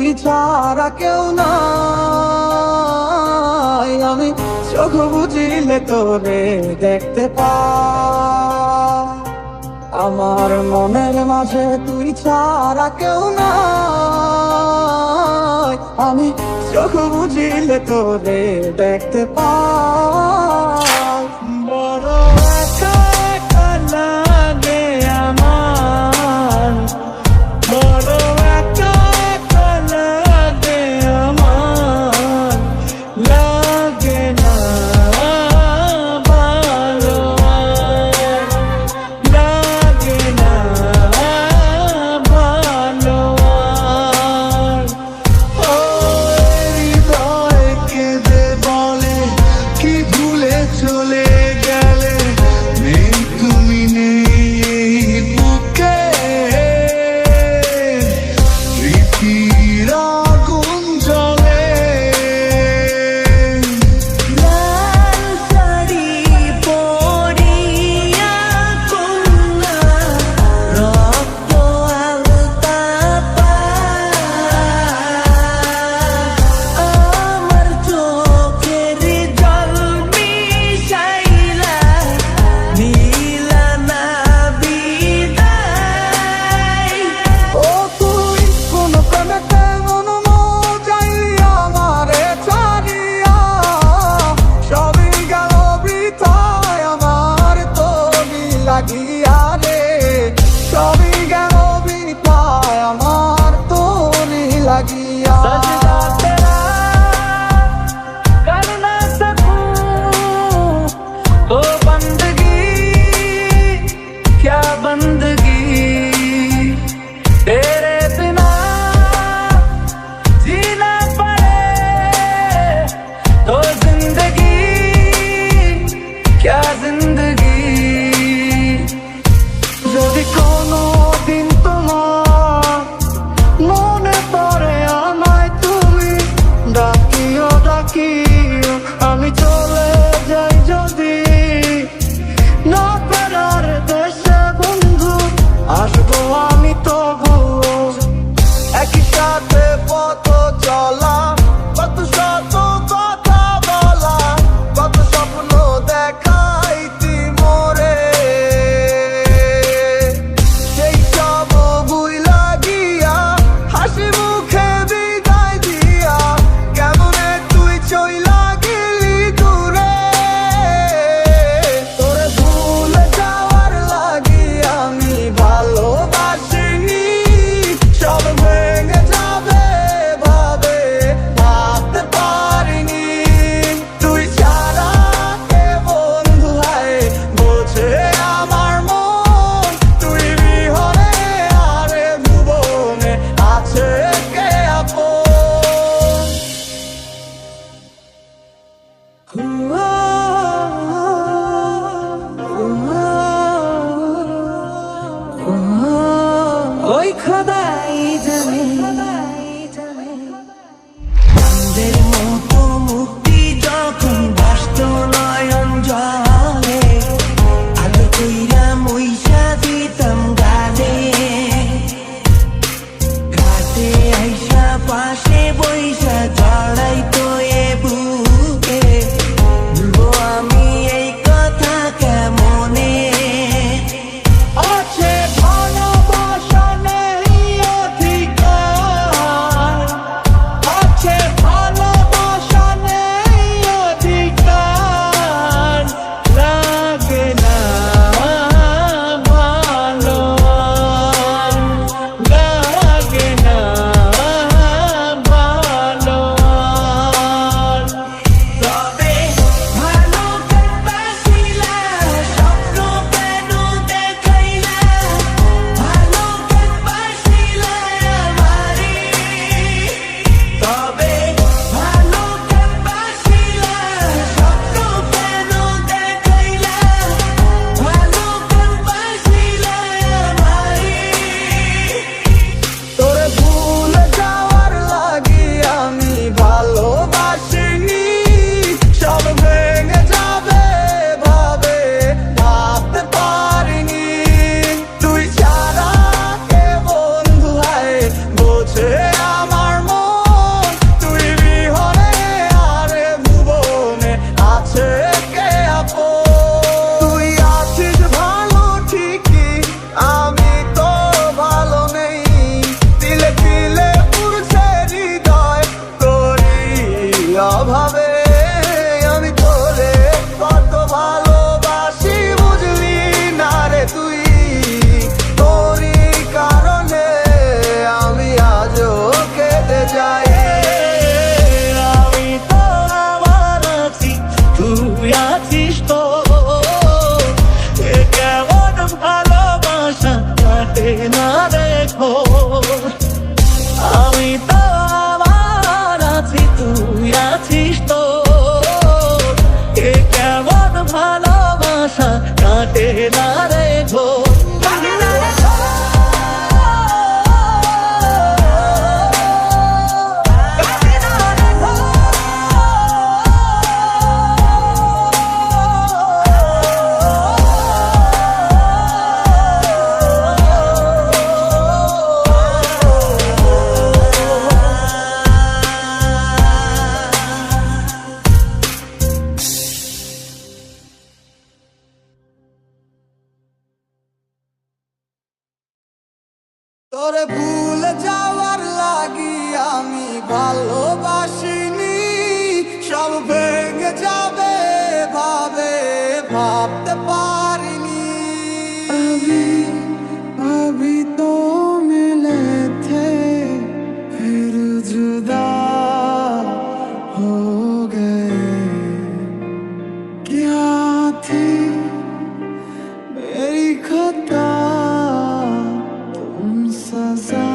তুই ছাড়া কেউ নাই। আমি চোখ বুঝিলে তোরে দেখতে পাই, আমার মনের মাঝে তুই ছাড়া কেউ নাই। আমি চোখ বুঝিলে তোরে দেখতে পাই। বড় একা একা লাগে আমার, বড় একা একা লাগে আমার, লাগে না ভালো আর, লাগে না ভালো আর। ও হৃদয় কেঁদে বলে কি ভুলে চলে গেলে, নেই তুমি নেই এই বুকে, স্মৃতির আগুন জ্বলে। লাল শাড়ি পরিয়া কন্যা রক্ত আলতা আমার চোখের জল মিশাইলা নীলা না বিদায়। ও তুই কোন প্রেমে কেমন মজাইয়া আমারে ছাড়িয়া, সবই গেল বৃথায় আমার তোরি লাগিয়া রে, সবই গেল বৃথায় আমার তোরি লাগিয়া। सजदा तेरा कर ना सकूं तो बंदगी क्या बंदगी, तेरे बिना जीना पड़े तो जिंदगी क्या जिंदगी। যদি কোনো দিন তোমার মনে পড়ে আমায় তুমি ডাকিও ডাকিও, আমি চলে যাই যদি না ফেরার দেশে বন্ধু, আসবো আমি তবুও। একই সাথে পথ চলা, কত শত কথা বলা, কত স্বপ্ন দেখাইতি মোরে, সেই সব ভুইলা গিয়া হাসি মুখে বিদায় দিয়া, কেমনে তুই চইলা গেলি দূরে। তোরে ভুলে যাওয়ার লাগি আমি ভালোবাসিনি, সব ভেঙে যাবে ভাবে ভাবতে পারিনি। তুই ছাড়া কে বন্ধু হয় বোঝে আমার মন, তুই বিহনে আরে ভুবনে আছে কে আপন। ওই খোদাই জানে চাঁদের মতো মুক্তি যখন ভাসত নয়ন জলে, আলো কইরা মইশা দিতাম গালে, ঘাটে আইসা পাশে বইসা জড়াইতো এ বুকে, আশা কাটে না রে ঘোর। তোরে ভুলে যাওয়ার লাগি আমি ভালোবাসিনি, সব ভেঙে যাবে ভাবে ভাবতে পারিনি। अभी तो मिले थे फिर जुदा हो गए, क्या थी मेरी खता तुम सजा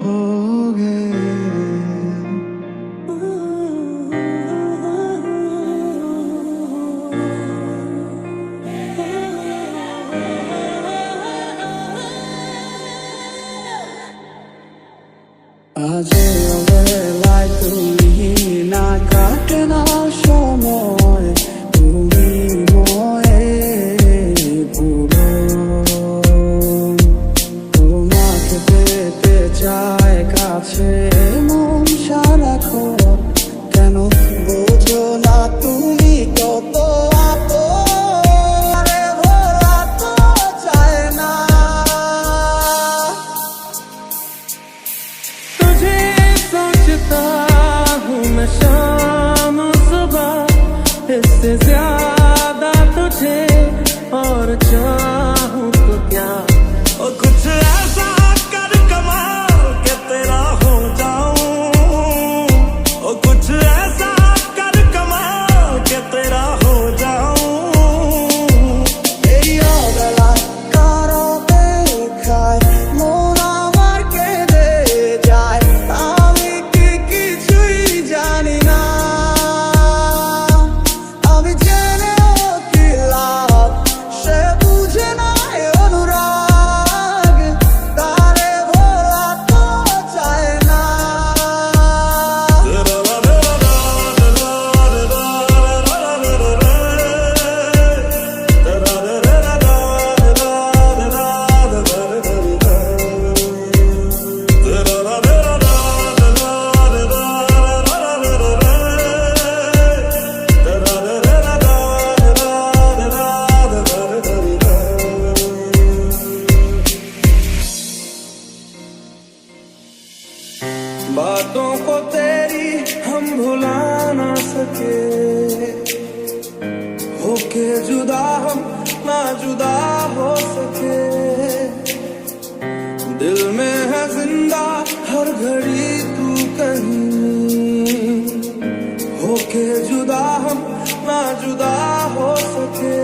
हो गए। আজ অবহেলায় তুমি না কাটে না সময়, তুমি ময়ে পুরো তোমাকে পেতে চায় কাছে মন সারাক্ষণ, কেন বোঝো না তুমি কত আপন, ভোলা তো চায় না। तुझे सोचता हूँ मैं शाम सुबह, इससे ज्यादा तुझे और चाहूँ तो क्या। और कुछ ऐसा कर कमाल के तेरा हो जाऊं, और कुछ ऐसा कर कमाल के तेरा हो जाऊं। এই অবেলায় কারো দেখায় মন আমার কেঁদে যায়, আমি কি কিছুই জানি না। আমি জেনেও কি লাভ, সে বুঝে না অনুরাগ, তারে ভোলা তো চায় না। बातों को तेरी हम भुला ना सके, होके जुदा हम ना जुदा हो सके। दिल में है जिंदा हर घड़ी तू कहीं, होके जुदा हम ना जुदा हो सके।